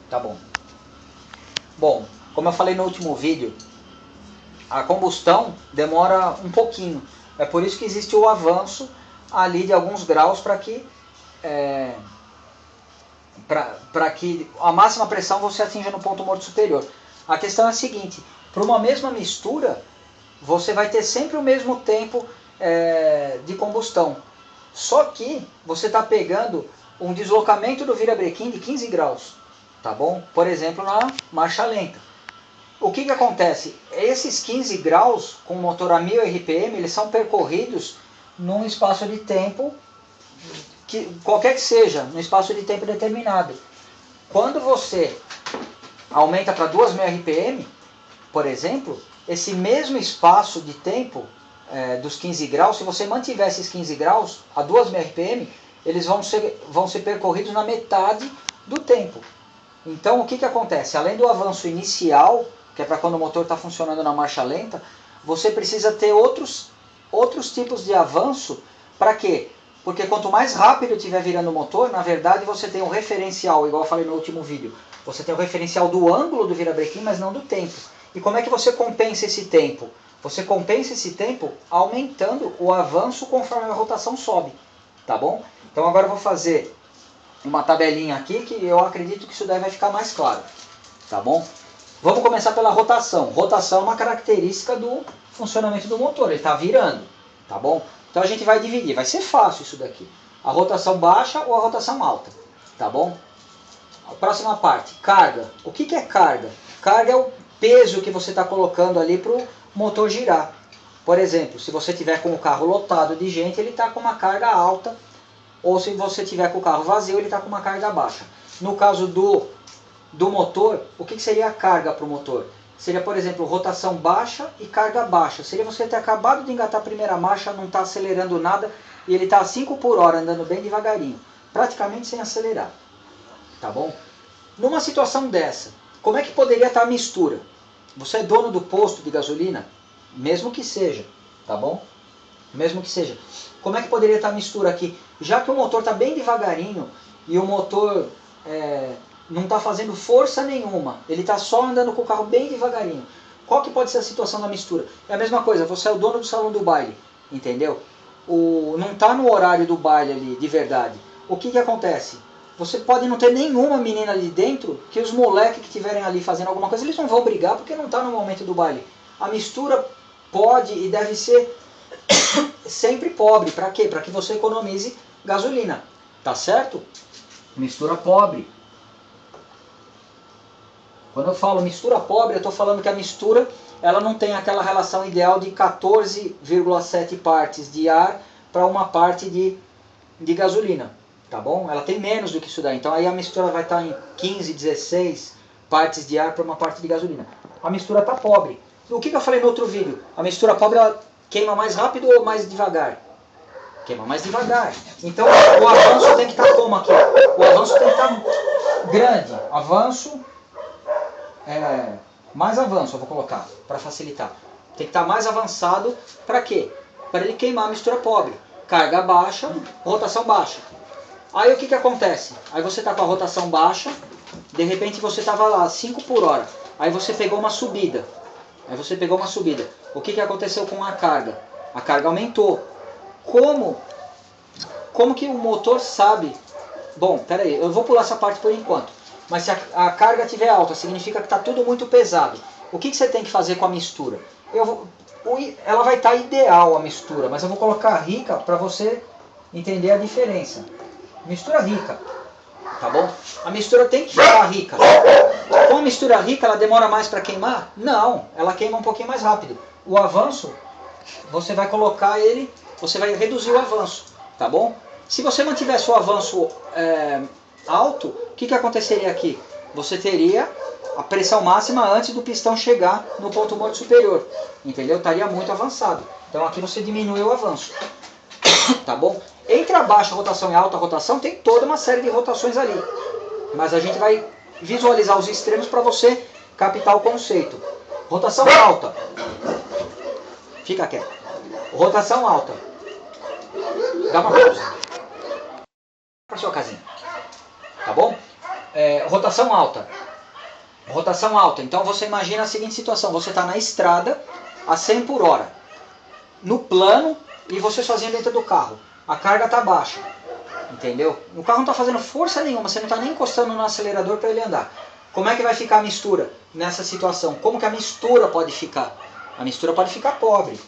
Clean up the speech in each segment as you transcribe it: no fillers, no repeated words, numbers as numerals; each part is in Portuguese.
Tá bom. Bom, como eu falei no último vídeo, a combustão demora um pouquinho. É por isso que existe o avanço ali de alguns graus para que a máxima pressão você atinja no ponto morto superior. A questão é a seguinte, para uma mesma mistura, você vai ter sempre o mesmo tempo de combustão. Só que você está pegando um deslocamento do virabrequim de 15 graus, tá bom? Por exemplo, na marcha lenta. O que acontece? Esses 15 graus com motor a 1000 RPM, eles são percorridos num espaço de tempo, qualquer que seja, num espaço de tempo determinado. Quando você aumenta para 2000 RPM, por exemplo, esse mesmo espaço de tempo dos 15 graus, se você mantiver esses 15 graus a 2000 RPM, eles vão ser percorridos na metade do tempo. Então o que acontece? Além do avanço inicial, que é para quando o motor está funcionando na marcha lenta, você precisa ter outros tipos de avanço. Para quê? Porque quanto mais rápido estiver virando o motor, na verdade você tem um referencial, igual eu falei no último vídeo. Você tem o referencial do ângulo do virabrequim, mas não do tempo. E como é que você compensa esse tempo? Você compensa esse tempo aumentando o avanço conforme a rotação sobe. Tá bom? Então agora eu vou fazer uma tabelinha aqui que eu acredito que isso daí vai ficar mais claro. Tá bom? Vamos começar pela rotação. Rotação é uma característica do funcionamento do motor, ele está virando, tá bom? Então a gente vai dividir, vai ser fácil isso daqui. A rotação baixa ou a rotação alta, tá bom? A próxima parte, carga. O que é carga? Carga é o peso que você está colocando ali para o motor girar. Por exemplo, se você tiver com o carro lotado de gente, ele está com uma carga alta, ou se você tiver com o carro vazio, ele está com uma carga baixa. No caso do motor, o que seria a carga para o motor? Seria, por exemplo, rotação baixa e carga baixa. Seria você ter acabado de engatar a primeira marcha, não está acelerando nada, e ele está a 5 por hora, andando bem devagarinho, praticamente sem acelerar. Tá bom? Numa situação dessa, como é que poderia estar a mistura? Você é dono do posto de gasolina? Mesmo que seja, tá bom? Mesmo que seja. Como é que poderia estar a mistura aqui? Já que o motor está bem devagarinho e o motor não está fazendo força nenhuma, ele está só andando com o carro bem devagarinho. Qual que pode ser a situação da mistura? É a mesma coisa, você é o dono do salão do baile, entendeu? Não está no horário do baile ali, de verdade. O que acontece? Você pode não ter nenhuma menina ali dentro, que os moleques que estiverem ali fazendo alguma coisa, eles não vão brigar porque não está no momento do baile. A mistura pode e deve ser sempre pobre. Para quê? Para que você economize gasolina. Tá certo? Mistura pobre. Quando eu falo mistura pobre, eu estou falando que a mistura ela não tem aquela relação ideal de 14,7 partes de ar para uma parte de gasolina. Tá bom? Ela tem menos do que isso daí. Então aí a mistura vai estar em 15, 16 partes de ar para uma parte de gasolina. A mistura está pobre. O que eu falei no outro vídeo? A mistura pobre ela queima mais rápido ou mais devagar? Queima mais devagar. Então o avanço tem que estar como aqui? O avanço tem que estar grande. Avanço, mais avanço eu vou colocar para facilitar. Tem que estar mais avançado para quê? Para ele queimar a mistura pobre. Carga baixa, rotação baixa. Aí o que acontece? Aí você está com a rotação baixa, de repente você estava lá 5 por hora. Aí você pegou uma subida. O que aconteceu com a carga? A carga aumentou. Como que o motor sabe? Bom, peraí, eu vou pular essa parte por enquanto. Mas se a carga estiver alta, significa que está tudo muito pesado. O que você tem que fazer com a mistura? Ela vai estar ideal a mistura, mas eu vou colocar rica para você entender a diferença. Mistura rica, tá bom? A mistura tem que ficar rica. Com a mistura rica, ela demora mais para queimar? Não, ela queima um pouquinho mais rápido. O avanço, você vai colocar ele, você vai reduzir o avanço, tá bom? Se você mantivesse o avanço alto, o que aconteceria aqui? Você teria a pressão máxima antes do pistão chegar no ponto morto superior, entendeu? Estaria muito avançado. Então aqui você diminui o avanço, tá bom? Entre a baixa rotação e a alta rotação tem toda uma série de rotações ali. Mas a gente vai visualizar os extremos para você captar o conceito. Rotação alta. Fica quieto. Rotação alta. Dá uma pausa. Para sua casinha. Tá bom? rotação alta. Rotação alta. Então você imagina a seguinte situação. Você está na estrada a 100 por hora. No plano e você sozinho dentro do carro. A carga está baixa. Entendeu? O carro não está fazendo força nenhuma. Você não está nem encostando no acelerador para ele andar. Como é que vai ficar a mistura nessa situação? Como que a mistura pode ficar? A mistura pode ficar pobre.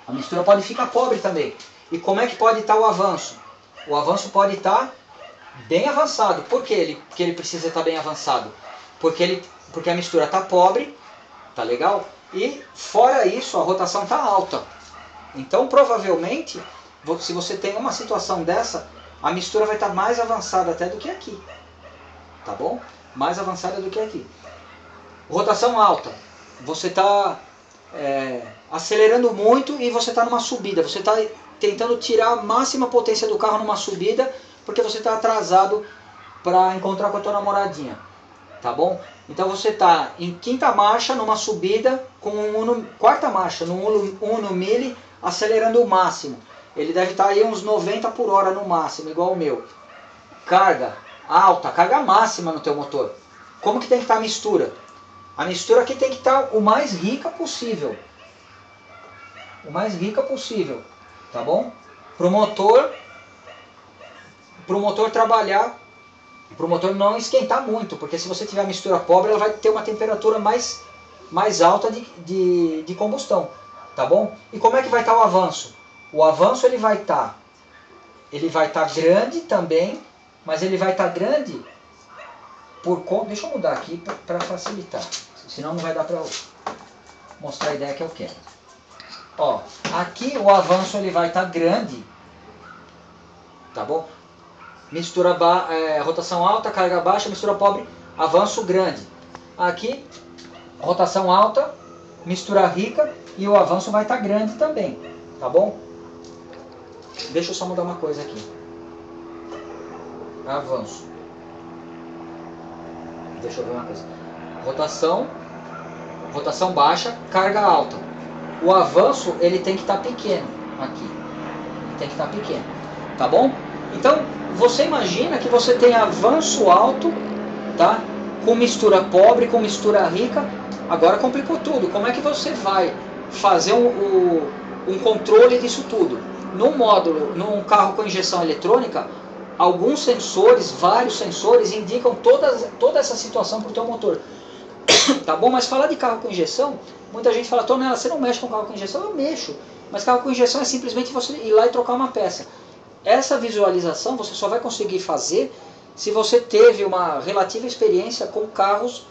A mistura pode ficar pobre também. E como é que pode estar o avanço? O avanço pode estar bem avançado. Por que ele precisa estar bem avançado? Porque a mistura está pobre, tá legal? E fora isso, a rotação está alta. Então provavelmente, se você tem uma situação dessa, a mistura vai estar mais avançada até do que aqui. Tá bom? Mais avançada do que aqui. Rotação alta. Você está acelerando muito e você está numa subida. Você está tentando tirar a máxima potência do carro numa subida porque você está atrasado para encontrar com a tua namoradinha. Tá bom? Então você está em quinta marcha numa subida com quarta marcha, no Uno Mille, acelerando o máximo. Ele deve estar aí uns 90 por hora no máximo, igual o meu. Carga alta, carga máxima no teu motor. Como que tem que estar a mistura? A mistura aqui tem que estar o mais rica possível. O mais rica possível, tá bom? Pro motor trabalhar, pro motor não esquentar muito, porque se você tiver a mistura pobre, ela vai ter uma temperatura mais alta de combustão, tá bom? E como é que vai estar o avanço? O avanço ele vai estar grande também, mas ele vai estar grande por conta. Deixa eu mudar aqui para facilitar, senão não vai dar para mostrar a ideia que eu quero. Ó, aqui o avanço ele vai estar grande, tá bom? Mistura rotação alta, carga baixa, mistura pobre, avanço grande. Aqui, rotação alta, mistura rica e o avanço vai estar grande também, tá bom? Deixa eu só mudar uma coisa aqui. Avanço. Deixa eu ver uma coisa. Rotação baixa, carga alta. O avanço ele tem que estar pequeno aqui. Ele tem que estar pequeno, tá bom? Então, você imagina que você tem avanço alto, tá? Com mistura pobre, com mistura rica. Agora complicou tudo. Como é que você vai fazer um controle disso tudo? Num módulo, num carro com injeção eletrônica, alguns sensores, vários sensores, indicam toda essa situação para o teu motor. Tá bom? Mas falar de carro com injeção, muita gente fala, Tonela, você não mexe com carro com injeção? Eu mexo. Mas carro com injeção é simplesmente você ir lá e trocar uma peça. Essa visualização você só vai conseguir fazer se você teve uma relativa experiência com carros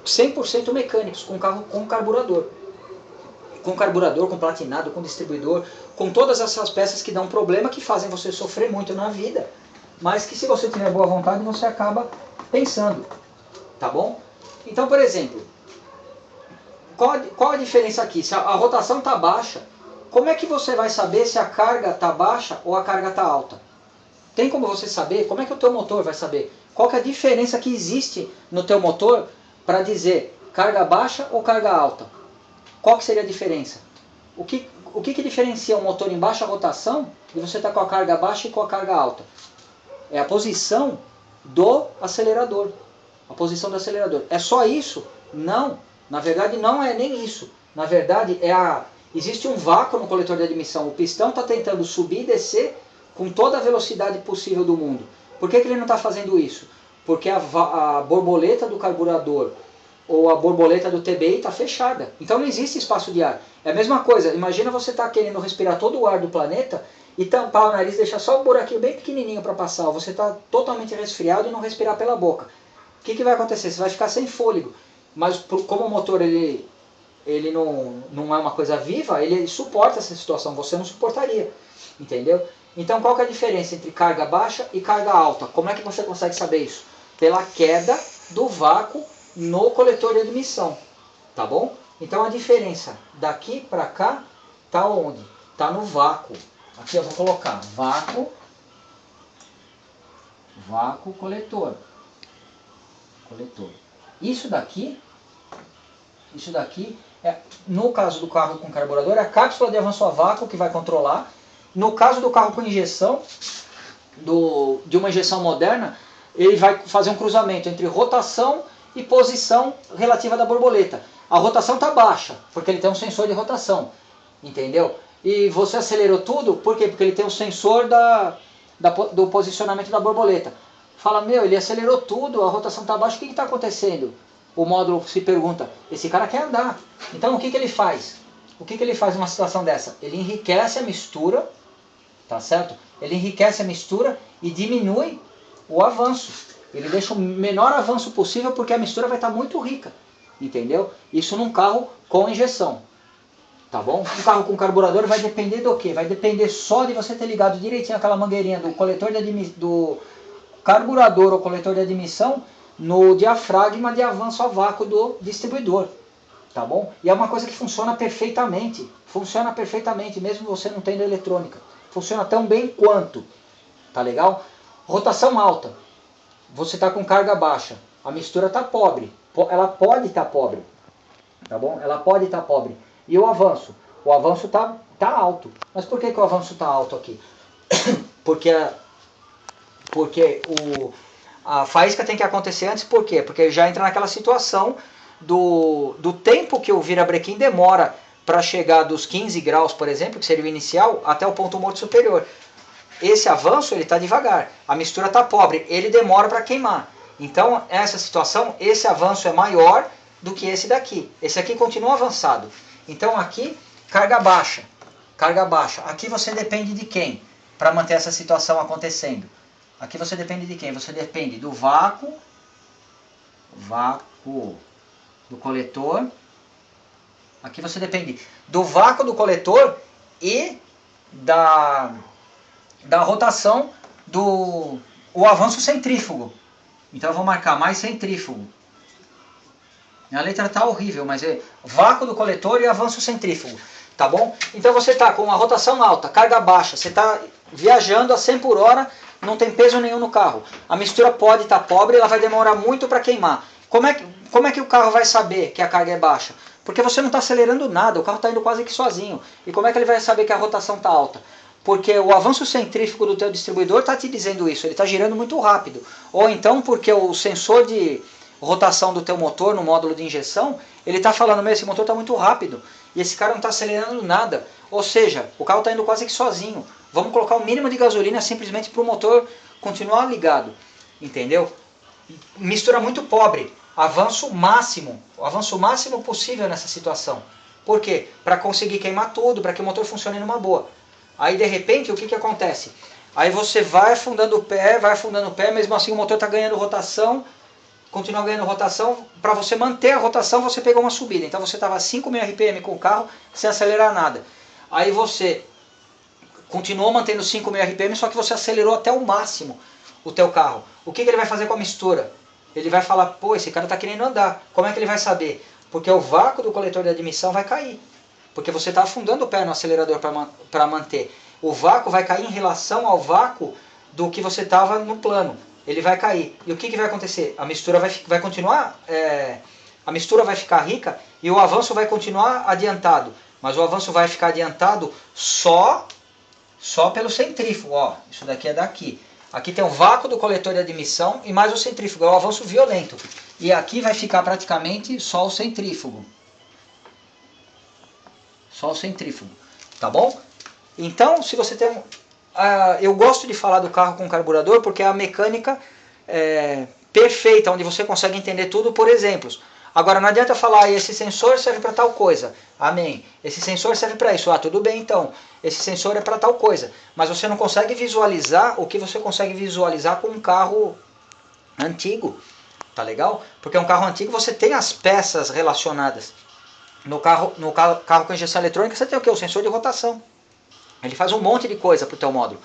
100% mecânicos, com carro com carburador. Com carburador, com platinado, com distribuidor, com todas essas peças que dão problema, que fazem você sofrer muito na vida, mas que se você tiver boa vontade você acaba pensando, tá bom? Então, por exemplo, qual a diferença aqui? Se a rotação está baixa, como é que você vai saber se a carga está baixa ou a carga está alta? Tem como você saber? Como é que o teu motor vai saber? Qual que é a diferença que existe no teu motor para dizer carga baixa ou carga alta? Qual que seria a diferença? O que diferencia um motor em baixa rotação de você estar com a carga baixa e com a carga alta? É a posição do acelerador. A posição do acelerador. É só isso? Não. Na verdade não é nem isso. Na verdade existe um vácuo no coletor de admissão. O pistão está tentando subir e descer com toda a velocidade possível do mundo. Por que ele não está fazendo isso? Porque a borboleta do carburador ou a borboleta do TBI está fechada. Então não existe espaço de ar. É a mesma coisa. Imagina você estar querendo respirar todo o ar do planeta e tampar o nariz, deixar só um buraquinho bem pequenininho para passar. Você está totalmente resfriado e não respirar pela boca. O que vai acontecer? Você vai ficar sem fôlego. Mas como o motor ele não é uma coisa viva, ele suporta essa situação. Você não suportaria. Entendeu? Então qual que é a diferença entre carga baixa e carga alta? Como é que você consegue saber isso? Pela queda do vácuo no coletor de admissão. Tá bom? Então a diferença daqui para cá está onde? Está no vácuo. Aqui eu vou colocar vácuo coletor. Isso daqui no caso do carro com carburador, é a cápsula de avanço a vácuo que vai controlar. No caso do carro com injeção, de uma injeção moderna, ele vai fazer um cruzamento entre rotação e posição relativa da borboleta. A rotação está baixa, porque ele tem um sensor de rotação, entendeu? E você acelerou tudo, por quê? Porque ele tem um sensor do posicionamento da borboleta. Fala, meu, ele acelerou tudo, a rotação está baixa, o que está acontecendo? O módulo se pergunta, esse cara quer andar. Então o que ele faz? O que ele faz numa situação dessa? Ele enriquece a mistura, tá certo? Ele enriquece a mistura e diminui o avanço. Ele deixa o menor avanço possível porque a mistura vai estar muito rica, entendeu? Isso num carro com injeção, tá bom? Um carro com carburador vai depender do quê? Vai depender só de você ter ligado direitinho aquela mangueirinha do coletor do carburador ou coletor de admissão no diafragma de avanço a vácuo do distribuidor, tá bom? E é uma coisa que funciona perfeitamente, mesmo você não tendo eletrônica. Funciona tão bem quanto, tá legal? Rotação alta, você está com carga baixa, a mistura está pobre, ela pode estar pobre, tá bom? Ela pode estar pobre. E o avanço? O avanço tá alto. Mas por que o avanço está alto aqui? Porque a faísca tem que acontecer antes, por quê? Porque já entra naquela situação do tempo que o virabrequim demora para chegar dos 15 graus, por exemplo, que seria o inicial, até o ponto morto superior. Esse avanço ele está devagar, a mistura está pobre, ele demora para queimar. Então, essa situação, esse avanço é maior do que esse daqui. Esse aqui continua avançado. Então, aqui, carga baixa. Carga baixa. Aqui você depende de quem para manter essa situação acontecendo? Aqui você depende de quem? Você depende do vácuo do coletor. Aqui você depende do vácuo do coletor e da rotação o avanço centrífugo. Então eu vou marcar mais centrífugo. A letra está horrível, mas é vácuo do coletor e avanço centrífugo. Tá bom? Então você está com uma rotação alta, carga baixa, você está viajando a 100 por hora, não tem peso nenhum no carro. A mistura pode estar pobre, ela vai demorar muito para queimar. Como é que o carro vai saber que a carga é baixa? Porque você não está acelerando nada, o carro está indo quase que sozinho. E como é que ele vai saber que a rotação está alta? Porque o avanço centrífugo do teu distribuidor está te dizendo isso, ele está girando muito rápido. Ou então porque o sensor de rotação do teu motor no módulo de injeção, ele está falando, esse motor está muito rápido, e esse cara não está acelerando nada. Ou seja, o carro está indo quase que sozinho. Vamos colocar o mínimo de gasolina simplesmente para o motor continuar ligado. Entendeu? Mistura muito pobre. Avanço máximo. O avanço máximo possível nessa situação. Por quê? Para conseguir queimar tudo, para que o motor funcione numa boa. Aí de repente o que acontece? Aí você vai afundando o pé, mesmo assim o motor está ganhando rotação, continua ganhando rotação. Para você manter a rotação você pegou uma subida. Então você estava a 5.000 RPM com o carro sem acelerar nada. Aí você continuou mantendo 5.000 RPM, só que você acelerou até o máximo o teu carro. O que ele vai fazer com a mistura? Ele vai falar, pô, esse cara está querendo andar. Como é que ele vai saber? Porque o vácuo do coletor de admissão vai cair. Porque você está afundando o pé no acelerador para manter. O vácuo vai cair em relação ao vácuo do que você estava no plano. Ele vai cair. E o que vai acontecer? A mistura vai continuar, a mistura vai ficar rica e o avanço vai continuar adiantado. Mas o avanço vai ficar adiantado só pelo centrífugo. Ó, isso daqui é daqui. Aqui tem o vácuo do coletor de admissão e mais o centrífugo. É um avanço violento. E aqui vai ficar praticamente só o centrífugo. Só o centrífugo. Tá bom? Então, se você tem... eu gosto de falar do carro com carburador porque é a mecânica perfeita, onde você consegue entender tudo por exemplos. Agora, não adianta falar, esse sensor serve para tal coisa. Amém. Esse sensor serve para isso. Ah, tudo bem então. Esse sensor é para tal coisa. Mas você não consegue visualizar o que você consegue visualizar com um carro antigo. Tá legal? Porque um carro antigo você tem as peças relacionadas. No carro com injeção eletrônica você tem o quê? O sensor de rotação. Ele faz um monte de coisa para o teu módulo.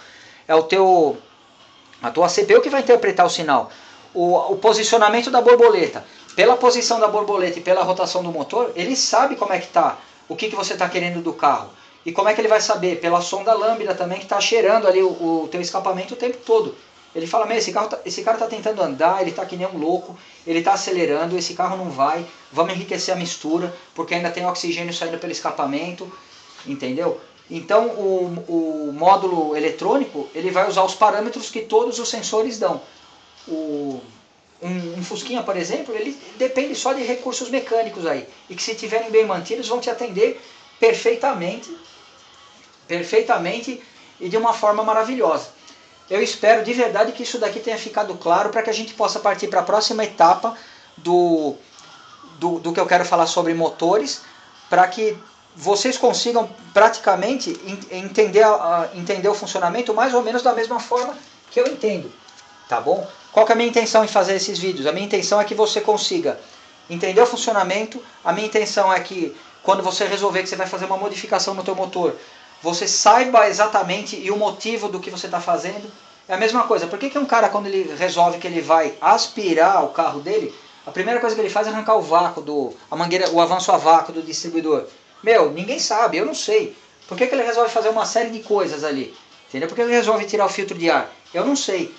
É a tua CPU que vai interpretar o sinal. O posicionamento da borboleta. Pela posição da borboleta e pela rotação do motor, ele sabe como é que está, o que você está querendo do carro. E como é que ele vai saber? Pela sonda lambda também, que está cheirando ali o teu escapamento o tempo todo. Ele fala, esse cara está tentando andar, ele está que nem um louco, ele está acelerando, esse carro não vai, vamos enriquecer a mistura, porque ainda tem oxigênio saindo pelo escapamento, entendeu? Então o módulo eletrônico ele vai usar os parâmetros que todos os sensores dão. Um Fusquinha, por exemplo, ele depende só de recursos mecânicos aí. E que se tiverem bem mantidos vão te atender perfeitamente e de uma forma maravilhosa. Eu espero de verdade que isso daqui tenha ficado claro para que a gente possa partir para a próxima etapa do que eu quero falar sobre motores, para que vocês consigam praticamente entender o funcionamento mais ou menos da mesma forma que eu entendo, tá bom? Qual que é a minha intenção em fazer esses vídeos? A minha intenção é que você consiga entender o funcionamento, a minha intenção é que quando você resolver que você vai fazer uma modificação no teu motor, você saiba exatamente e o motivo do que você está fazendo. É a mesma coisa, por que um cara quando ele resolve que ele vai aspirar o carro dele, a primeira coisa que ele faz é arrancar o vácuo, a mangueira, o avanço a vácuo do distribuidor? Meu, ninguém sabe, eu não sei. Por que ele resolve fazer uma série de coisas ali? Entendeu? Por que ele resolve tirar o filtro de ar? Eu não sei,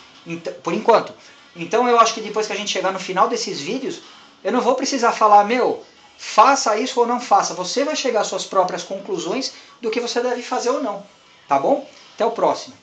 por enquanto. Então eu acho que depois que a gente chegar no final desses vídeos, eu não vou precisar falar, meu, faça isso ou não faça. Você vai chegar às suas próprias conclusões do que você deve fazer ou não. Tá bom? Até o próximo.